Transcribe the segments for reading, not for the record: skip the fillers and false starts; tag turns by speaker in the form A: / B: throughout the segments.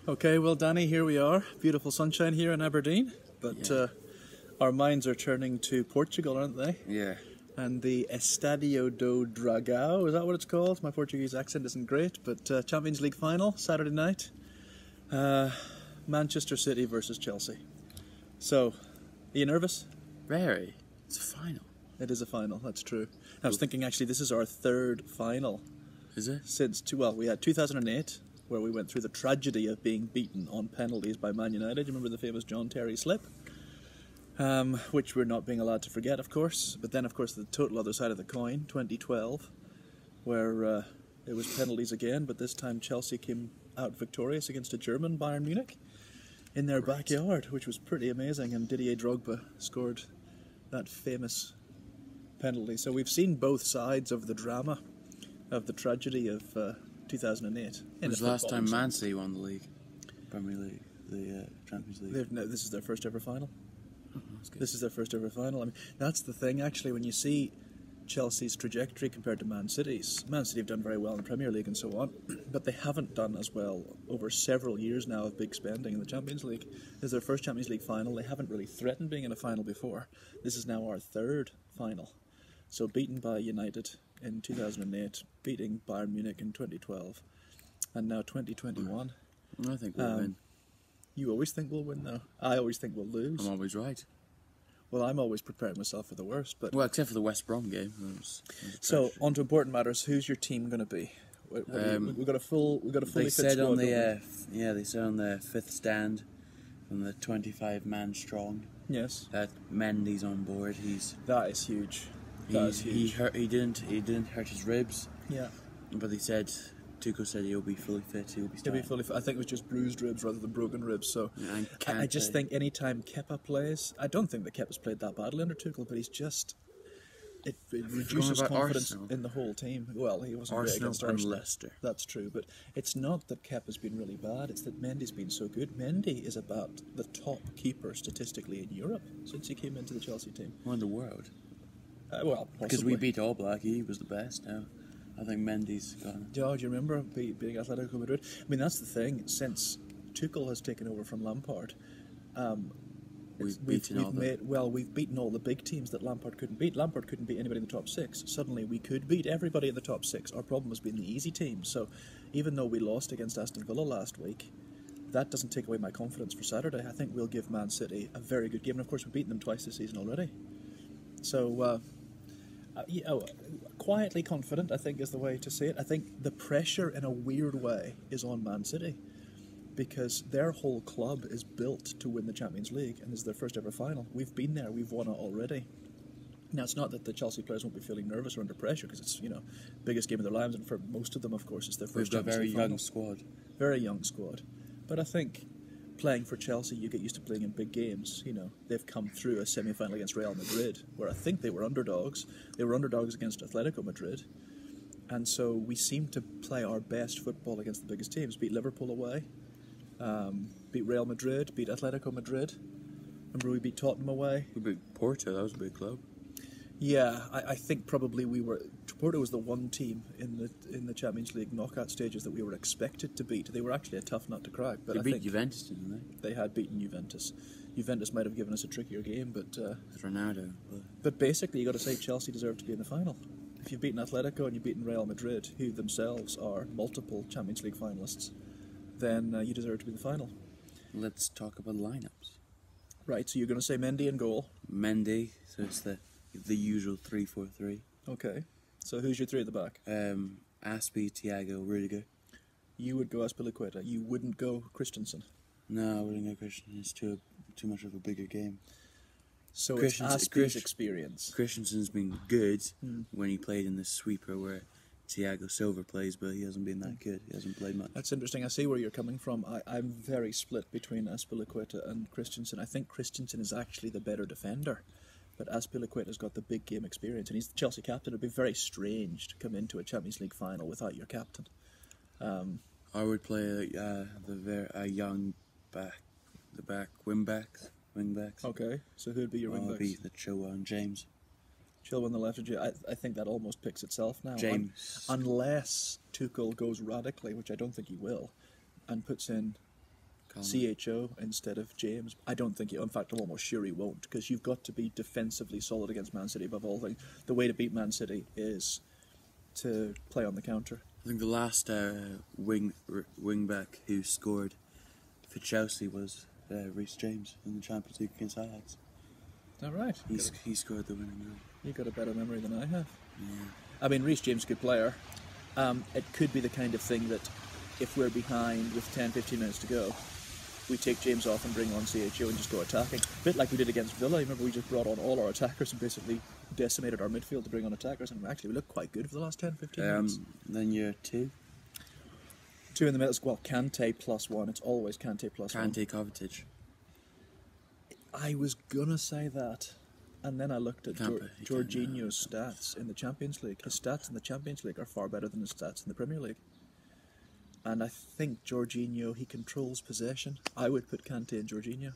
A: Okay, well, Danny, here we are. Beautiful sunshine here in Aberdeen, but our minds are turning to Portugal, aren't they?
B: Yeah.
A: And the Estadio do Dragão, is that what it's called? My Portuguese accent isn't great, but Champions League final, Saturday night. Manchester City versus Chelsea. So, are you nervous?
B: Very. It's a final.
A: It is a final, that's true. I was thinking, actually, this is our third final.
B: Is it?
A: Since, we had 2008, where we went through the tragedy of being beaten on penalties by Man United. You remember the famous John Terry slip? Which we're not being allowed to forget, of course. But then, of course, the total other side of the coin, 2012, where it was penalties again, but this time Chelsea came out victorious against a German, Bayern Munich, in their backyard, which was pretty amazing, and Didier Drogba scored that famous penalty. So we've seen both sides of the drama, of the tragedy of 2008.
B: It was the last time Man City won the league, Premier League, the Champions League.
A: This is their first ever final.
B: Oh, that's good.
A: This is their first ever final. I mean, that's the thing, actually, when you see Chelsea's trajectory compared to Man City's. Man City have done very well in the Premier League and so on, but they haven't done as well over several years now of big spending in the Champions League. This is their first Champions League final. They haven't really threatened being in a final before. This is now our third final. So beaten by United in 2008, beating Bayern Munich in 2012, and now 2021.
B: I think we'll win.
A: You always think we'll win now? I always think we'll lose.
B: I'm always right.
A: Well, I'm always preparing myself for the worst. But
B: well, except for the West Brom game.
A: So, on to important matters. Who's your team going to be? We've got a fully
B: they
A: fit
B: said
A: squad.
B: On the they said on the fifth stand, from the 25-man strong.
A: Yes.
B: That Mendy's on board.
A: That is huge.
B: He didn't hurt his ribs.
A: Yeah.
B: But Tuchel said he'll be fully fit. He'll be
A: fully fit. I think it was just bruised ribs rather than broken ribs. So
B: yeah,
A: I just think any time Kepa plays, I don't think that Kepa's played that badly under Tuchel, but he's just it reduces confidence
B: Arsenal.
A: In the whole team. Well, he wasn't great
B: Arsenal
A: against
B: and
A: Arsenal.
B: Leicester.
A: That's true, but it's not that Kepa's been really bad. It's that Mendy's been so good. Mendy is about the top keeper statistically in Europe since he came into the Chelsea team.
B: Or in the world.
A: Well,
B: because we beat All Black, he was the best. Now I think Mendy's gone.
A: Yeah, do you remember beating Atletico Madrid? I mean, that's the thing. Since Tuchel has taken over from Lampard, we've beaten all the big teams that Lampard couldn't beat. Lampard couldn't beat anybody in the top six. Suddenly, we could beat everybody in the top six. Our problem has been the easy teams. So, even though we lost against Aston Villa last week, that doesn't take away my confidence for Saturday. I think we'll give Man City a very good game, and of course, we've beaten them twice this season already. So. Quietly confident, I think, is the way to say it. I think the pressure, in a weird way, is on Man City because their whole club is built to win the Champions League, and this is their first ever final. We've been there, we've won it already. Now, it's not that the Chelsea players won't be feeling nervous or under pressure because it's, biggest game of their lives, and for most of them, of course, it's their first Champions League final.
B: We've got a very young squad.
A: Very young squad. But I think playing for Chelsea, you get used to playing in big games. They've come through a semi-final against Real Madrid, where I think they were underdogs. They were underdogs against Atletico Madrid. And so we seem to play our best football against the biggest teams. Beat Liverpool away, beat Real Madrid, beat Atletico Madrid. Remember we beat Tottenham away?
B: We beat Porto, that was a big club.
A: Yeah, I think probably Porto was the one team in the Champions League knockout stages that we were expected to beat. They were actually a tough nut to crack. But
B: they beat Juventus, didn't they?
A: They had beaten Juventus. Juventus might have given us a trickier game, but
B: it's Ronaldo.
A: But basically, you got to say Chelsea deserved to be in the final. If you've beaten Atletico and you've beaten Real Madrid, who themselves are multiple Champions League finalists, then you deserve to be in the final.
B: Let's talk about lineups.
A: Right. So you're going to say Mendy in goal.
B: Mendy. So it's the usual 3-4-3.
A: Okay. So who's your three at the back?
B: Aspie, Thiago, Rudiger.
A: You would go Azpilicueta. You wouldn't go Christensen.
B: No, I wouldn't go Christensen. It's too much of a bigger game.
A: So it's Aspie's experience.
B: Christensen's been good when he played in the sweeper where Thiago Silva plays, but he hasn't been that good. He hasn't played much.
A: That's interesting. I see where you're coming from. I'm very split between Azpilicueta and Christensen. I think Christensen is actually the better defender. But Azpilicueta's got the big game experience, and he's the Chelsea captain. It'd be very strange to come into a Champions League final without your captain.
B: I would play a young wing backs.
A: Okay, so who'd be your wing backs?
B: Be the Chilwell and James.
A: Chilwell on the left. I think that almost picks itself now.
B: James,
A: unless Tuchel goes radically, which I don't think he will, and puts in CHO instead of James. I don't think in fact, I'm almost sure he won't, because you've got to be defensively solid against Man City above all things. The way to beat Man City is to play on the counter.
B: I think the last wing back who scored for Chelsea was Reece James in the Champions League against Ajax.
A: Is that right?
B: He scored the winning goal.
A: You've got a better memory than I have.
B: Yeah.
A: I mean, Reece James is a good player. It could be the kind of thing that if we're behind with 10-15 minutes to go, we take James off and bring on CHO and just go attacking. A bit like we did against Villa. Remember, we just brought on all our attackers and basically decimated our midfield to bring on attackers, and actually we looked quite good for the last 10-15 minutes.
B: Then you're 2.
A: 2 in the middle. Well, Kante plus 1. It's always Kante plus 1.
B: Kante Kovacic.
A: I was gonna say that, and then I looked at
B: Campa,
A: Jorginho's stats in the Champions League. His stats in the Champions League are far better than his stats in the Premier League. And I think Jorginho, he controls possession. I would put Kante and Jorginho.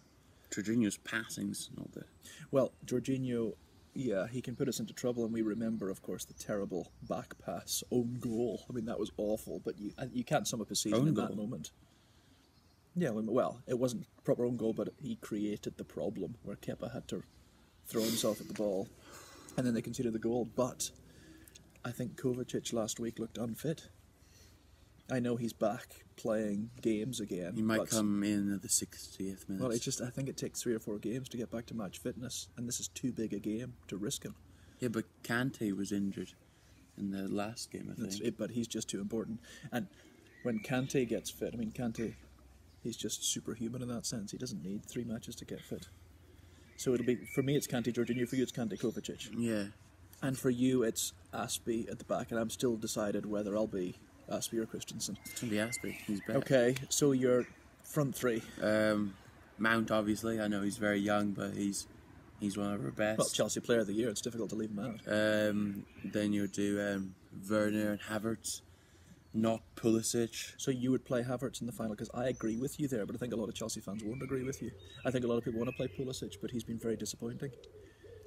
B: Jorginho's passing's not there.
A: Well, Jorginho, yeah, he can put us into trouble, and we remember, of course, the terrible back pass, own goal. I mean, that was awful, but you can't sum up a season
B: Own
A: in
B: goal?
A: that moment. Yeah, well, it wasn't proper own goal, but he created the problem where Kepa had to throw himself at the ball, and then they conceded the goal. But I think Kovacic last week looked unfit. I know he's back playing games again.
B: He might come in at the 60th minute.
A: Well, I think it takes 3 or 4 games to get back to match fitness, and this is too big a game to risk him.
B: Yeah, but Kante was injured in the last game, I think.
A: But he's just too important. And when Kante gets fit, I mean, Kante, he's just superhuman in that sense. He doesn't need 3 matches to get fit. So it'll be, for me, it's Kante Jorginho. For you, it's Kante Kovacic.
B: Yeah.
A: And for you, it's Aspie at the back, and I'm still decided whether I'll be Aspie or Christensen.
B: It's going to be Aspie. He's better.
A: Okay, so your front 3.
B: Mount, obviously. I know he's very young, but he's one of our best.
A: Well, Chelsea Player of the Year. It's difficult to leave him out.
B: Then you'll do Werner and Havertz, not Pulisic.
A: So you would play Havertz in the final, because I agree with you there, but I think a lot of Chelsea fans won't agree with you. I think a lot of people want to play Pulisic, but he's been very disappointing.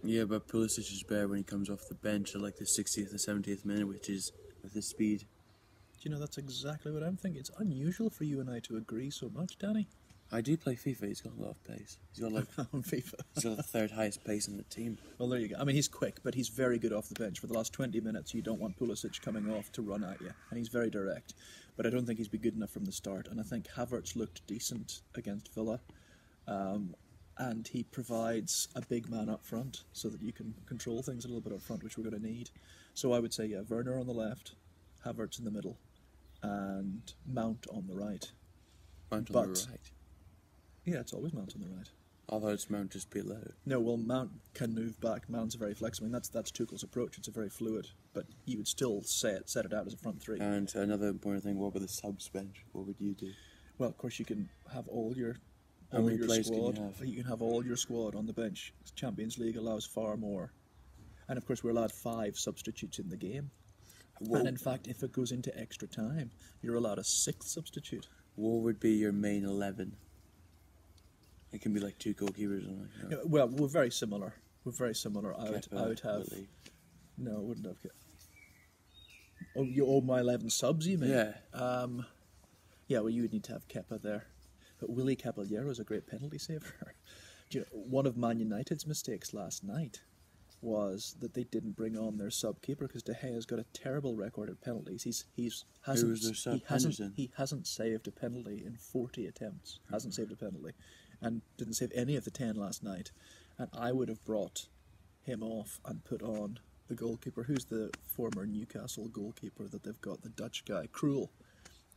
B: Yeah, but Pulisic is better when he comes off the bench at like the 60th or 70th minute, which is with his speed.
A: Do you know, that's exactly what I'm thinking. It's unusual for you and I to agree so much, Danny.
B: I do play FIFA. He's got a lot of pace. He's got like
A: on FIFA.
B: He's got the 3rd highest pace in the team.
A: Well, there you go. I mean, he's quick, but he's very good off the bench. For the last 20 minutes, you don't want Pulisic coming off to run at you, and he's very direct. But I don't think he's been good enough from the start, and I think Havertz looked decent against Villa, and he provides a big man up front so that you can control things a little bit up front, which we're going to need. So I would say, yeah, Werner on the left, Havertz in the middle, and Mount on the right.
B: Mount on the right?
A: Yeah, it's always Mount on the right.
B: Although it's Mount just below.
A: No, well, Mount can move back. Mount's very flexible. I mean, that's Tuchel's approach. It's a very fluid, but you would still set it out as a front 3.
B: And another important thing, what about the subs bench? What would you do?
A: Well, of course, you can have all your
B: players
A: squad.
B: can you have?
A: You can have all your squad on the bench. Champions League allows far more, and of course, we're allowed 5 substitutes in the game.
B: What,
A: and in fact, if it goes into extra time, you're allowed a 6th substitute.
B: What would be your main 11? It can be like 2 goalkeepers. And like,
A: Yeah, well, we're very similar. I would have.
B: Lily.
A: No, I wouldn't have. Oh, my 11 subs, you mean?
B: Yeah.
A: Yeah, well, you would need to have Kepa there. But Willy Caballero is a great penalty saver. Do you know, one of Man United's mistakes last night was that they didn't bring on their sub keeper, because De Gea's got a terrible record at penalties. Who
B: was their sub?
A: He hasn't saved a penalty in 40 attempts. Hasn't saved a penalty, and didn't save any of the 10 last night. And I would have brought him off and put on the goalkeeper, who's the former Newcastle goalkeeper that they've got, the Dutch guy, Krul.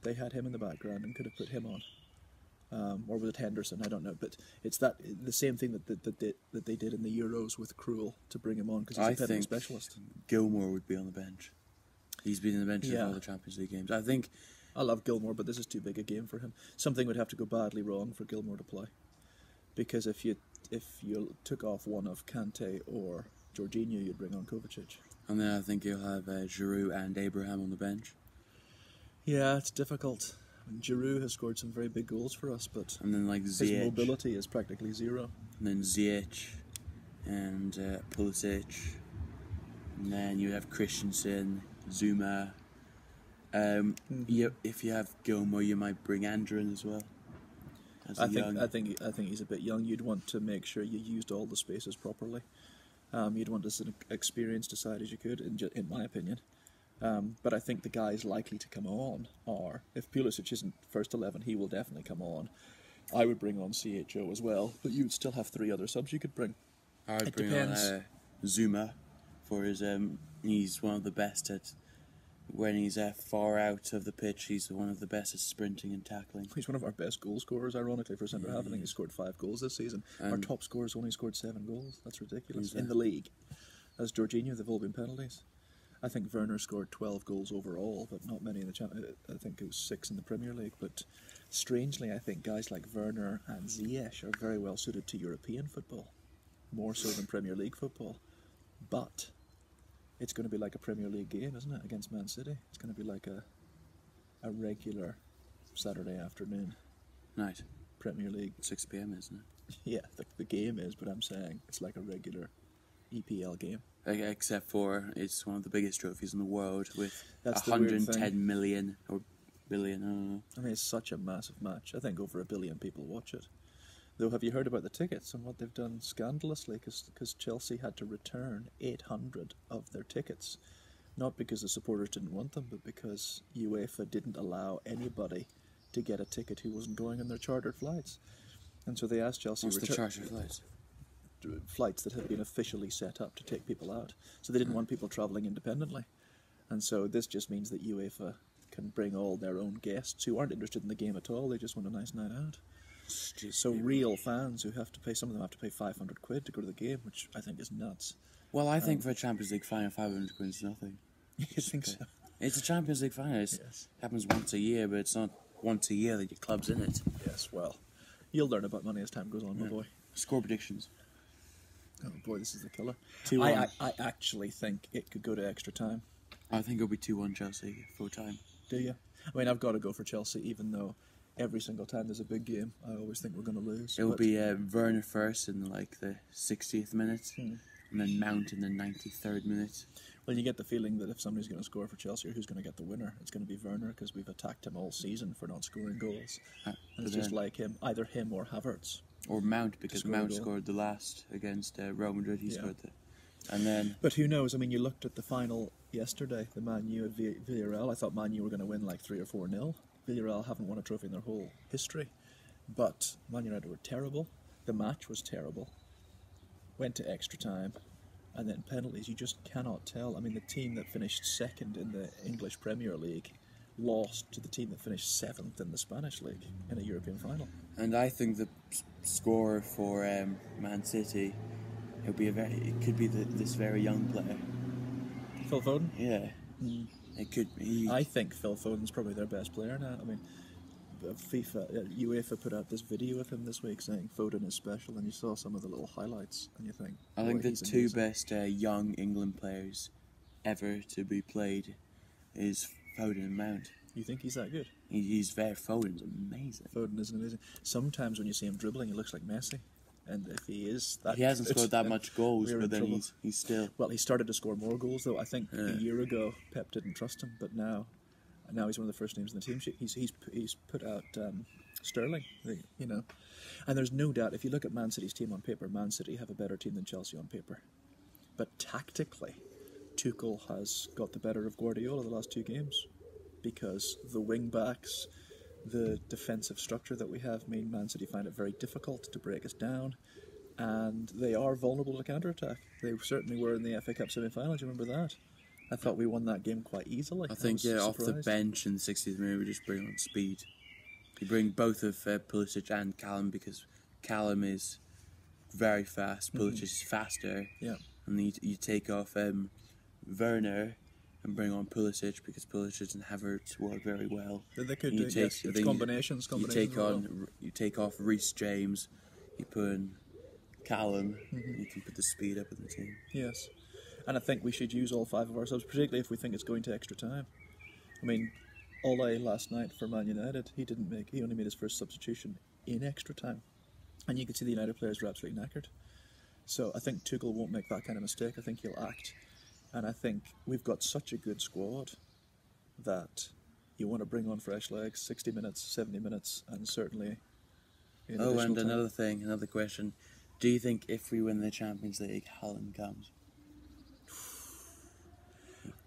A: They had him in the background and could have put him on. Or was it Henderson? I don't know. But it's the same thing that they did in the Euros with Krul to bring him on, because he's a penalty specialist.
B: Gilmore would be on the bench. He's been on the bench in all the Champions League games.
A: I love Gilmore, but this is too big a game for him. Something would have to go badly wrong for Gilmore to play, because if you took off one of Kante or Jorginho, you'd bring on Kovacic.
B: And then I think you'll have Giroud and Abraham on the bench.
A: Yeah, it's difficult. I mean, Giroud has scored some very big goals for us, but
B: and then like
A: his
B: Ziyech.
A: mobility is practically zero.
B: And then Ziyech and Pulisic. And then you have Christensen, Zuma. If you have Gilmore, you might bring Andrew in as well. as a young.
A: I think he's a bit young. You'd want to make sure you used all the spaces properly. You'd want as experienced a side as you could, in my opinion. But I think the guys likely to come on are, if Pulisic isn't first 11, he will definitely come on. I would bring on CHO as well, but you'd still have 3 other subs you could bring.
B: I would
A: It
B: bring
A: depends.
B: on Zuma for his. He's one of the best at when he's far out of the pitch. He's one of the best at sprinting and tackling.
A: He's one of our best goal scorers, ironically, for centre half. I think he scored 5 goals this season. Our top scorer's only scored 7 goals. That's ridiculous. In the league. As Jorginho, they've all been penalties. I think Werner scored 12 goals overall, but not many in the Champions. I think it was 6 in the Premier League. But strangely, I think guys like Werner and Ziyech are very well suited to European football, more so than Premier League football. But it's going to be like a Premier League game, isn't it, against Man City? It's going to be like a regular Saturday afternoon
B: Night,
A: Premier League.
B: 6 p.m. isn't it?
A: Yeah, the game is, but I'm saying it's like a regular EPL game.
B: Except for it's one of the biggest trophies in the world with
A: That's the weird
B: 110
A: thing.
B: million or billion. I don't know.
A: I mean, it's such a massive match. I think over 1 billion people watch it. Though, have you heard about the tickets and what they've done scandalously? Because Chelsea had to return 800 of their tickets. Not because the supporters didn't want them, but because UEFA didn't allow anybody to get a ticket who wasn't going on their chartered flights. And so they asked Chelsea
B: What's the charter flights?
A: flights that had been officially set up to take people out. So they didn't want people travelling independently. And so this just means that UEFA can bring all their own guests who aren't interested in the game at all. They just want a nice night out. So real fans who have to pay, some of them have to pay 500 quid to go to the game, which I think is nuts.
B: Well, I think for a Champions League final, 500 quid is nothing.
A: You think so?
B: It's a Champions League final. It
A: Yes.
B: happens once a year, but it's not once a year that your club's in it.
A: Yes, well, you'll learn about money as time goes on, my boy.
B: Score predictions.
A: Oh boy, this is the killer.
B: 2-1.
A: I actually think it could go to extra time.
B: I think it'll be 2-1 Chelsea full time.
A: Do you? I mean, I've got to go for Chelsea, even though every single time there's a big game, I always think we're going to lose.
B: It will
A: but-
B: be Werner first in like the 60th minute, and then Mount in the 93rd minute.
A: Well, you get the feeling that if somebody's going to score for Chelsea, or who's going to get the winner, it's going to be Werner, because we've attacked him all season for not scoring goals. And
B: But
A: it's just
B: then-
A: like him, either him or Havertz.
B: Or Mount, because
A: score a
B: Mount
A: goal.
B: scored the last against Real Madrid. He
A: Yeah.
B: scored the, and then
A: But who knows? I mean, you looked at the final yesterday, the Man U at Villarreal. I thought Man U were going to win like 3 or 4-0. Villarreal haven't won a trophy in their whole history. But Man United were terrible. The match was terrible. Went to extra time. And then penalties, you just cannot tell. I mean, the team that finished second in the English Premier League lost to the team that finished 7th in the Spanish League in a European final.
B: and I think the score for Man City, it could be this very young player.
A: Phil Foden?
B: Yeah, it could be.
A: I think Phil Foden's probably their best player now. I mean, UEFA put out this video of him this week saying Foden is special, and you saw some of the little highlights, and you think,
B: I think
A: boy,
B: the
A: he's
B: two
A: amazing.
B: best young England players ever to be played is Foden and Mount.
A: You think he's that good?
B: Foden's amazing.
A: Foden is amazing. Sometimes when you see him dribbling, he looks like Messi, and if he is that,
B: He hasn't
A: good,
B: scored that
A: then
B: much goals,
A: we're in
B: but then
A: trouble.
B: he's still.
A: Well, he started to score more goals, though. I think a
B: Yeah.
A: year ago Pep didn't trust him, but now he's one of the first names in the team sheet. He's put out Sterling, you know, and there's no doubt if you look at Man City's team on paper, Man City have a better team than Chelsea on paper, but tactically, Tuchel has got the better of Guardiola the last 2 games because the wing backs, the defensive structure that we have mean Man City find it very difficult to break us down. And they are vulnerable to counter-attack. They certainly were in the FA Cup semi-final. Do you remember that? I thought we won that game quite easily.
B: I think
A: was
B: off the
A: surprised.
B: bench in the 60th minute we just bring on speed. You bring both of Pulisic and Callum because Callum is very fast, Pulisic is faster,
A: Yeah.
B: and you take off Werner and bring on Pulisic because Pulisic and Havertz work very well.
A: They could
B: You
A: do, yes.
B: then
A: It's combinations.
B: you take off Reece James, you put in Callum, you can put the speed up in the team.
A: Yes. And I think we should use all 5 of our subs, particularly if we think it's going to extra time. I mean, Ole last night for Man United, he only made his first substitution in extra time. And you could see the United players were absolutely knackered. So I think Tuchel won't make that kind of mistake. I think he'll act. And I think we've got such a good squad that you want to bring on fresh legs, 60 minutes, 70 minutes, and certainly in
B: Oh,
A: additional
B: and
A: time.
B: another question. Do you think if we win the Champions League, Haaland comes?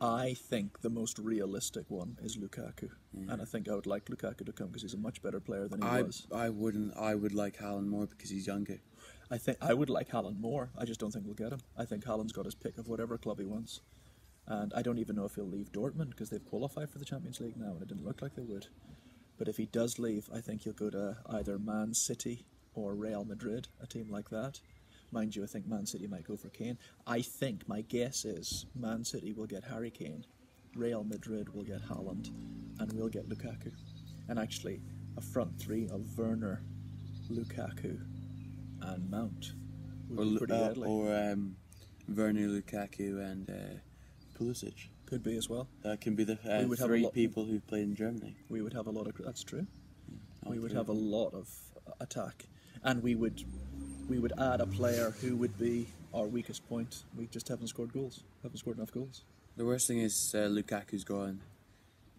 A: I think the most realistic one is Lukaku, and I think I would like Lukaku to come because he's a much better player than he was.
B: I wouldn't. I would like Haaland more because he's younger.
A: I think I would like Haaland more. I just don't think we'll get him. I think Haaland's got his pick of whatever club he wants, and I don't even know if he'll leave Dortmund because they've qualified for the Champions League now, and it didn't look like they would. But if he does leave, I think he'll go to either Man City or Real Madrid, a team like that. Mind you, I think Man City might go for Kane. I think, my guess is, Man City will get Harry Kane, Real Madrid will get Haaland, and we'll get Lukaku. And actually, a front three of Werner, Lukaku, and Mount would be pretty deadly.
B: Or Werner, Lukaku, and Pulisic.
A: Could be as well.
B: That can be the
A: We would have
B: three
A: a lot-
B: people who've played in Germany.
A: We would have a lot of... That's true.
B: All
A: We would
B: three
A: have a
B: of them.
A: lot of attack. And we would add a player who would be our weakest point. We just haven't scored goals. Haven't scored enough goals.
B: The worst thing is Lukaku's gone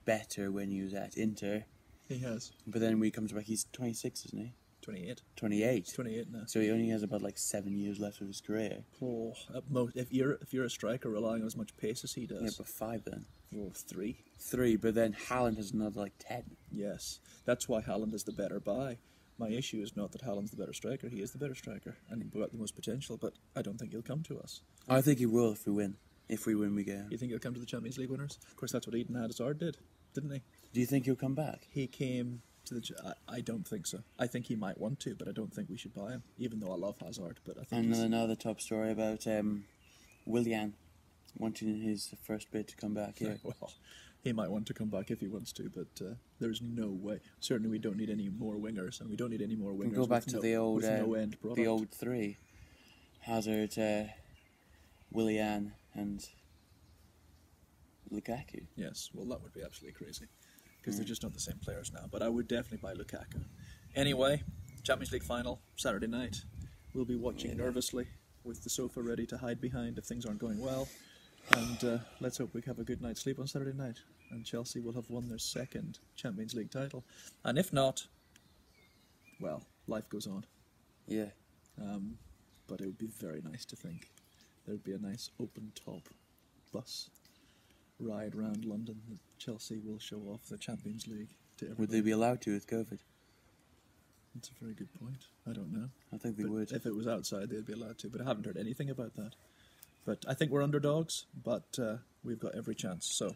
B: better when he was at Inter,
A: He has.
B: but then when he comes back, he's 26, isn't he?
A: 28.
B: 28.
A: 28 now.
B: So he only has about like 7 years left of his career.
A: Oh, at most, if you're a striker relying on as much pace as he
B: Yeah,
A: does,
B: but 5 then.
A: 3.
B: 3, but then Haaland has another like 10.
A: Yes, that's why Haaland is the better buy. My issue is not that Haaland's the better striker. He is the better striker, and he's got the most potential. But I don't think he'll come to us.
B: I think he will if we win. If we win, we get him.
A: You think he'll come to the Champions League winners? Of course, that's what Eden Hazard did, didn't he?
B: Do you think he'll come back?
A: He came to the. I don't think so. I think he might want to, but I don't think we should buy him. Even though I love Hazard, but I think
B: And
A: he's,
B: another top story about Willian wanting his first bid to come back here.
A: well, he might want to come back if he wants to, but there's no way. Certainly, we don't need any more wingers, and we don't need any more
B: We
A: wingers.
B: can go back
A: with
B: to
A: no,
B: the old
A: with no end product.
B: the old 3: Hazard, Willian, and Lukaku.
A: Yes, well, that would be absolutely crazy because they're just not the same players now. But I would definitely buy Lukaku. Anyway, Champions League final Saturday night. We'll be watching nervously with the sofa ready to hide behind if things aren't going well. And let's hope we have a good night's sleep on Saturday night. And Chelsea will have won their second Champions League title. And if not, well, life goes on.
B: Yeah.
A: But it would be very nice to think there would be a nice open-top bus ride round London that Chelsea will show off the Champions League to everybody.
B: Would they be allowed to with COVID?
A: That's a very good point. I don't know.
B: I think they
A: But
B: would.
A: if it was outside, they'd be allowed to. But I haven't heard anything about that. But I think we're underdogs, but we've got every chance. So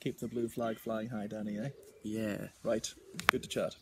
A: keep the blue flag flying high, Danny, eh?
B: Yeah.
A: Right. Good to chat.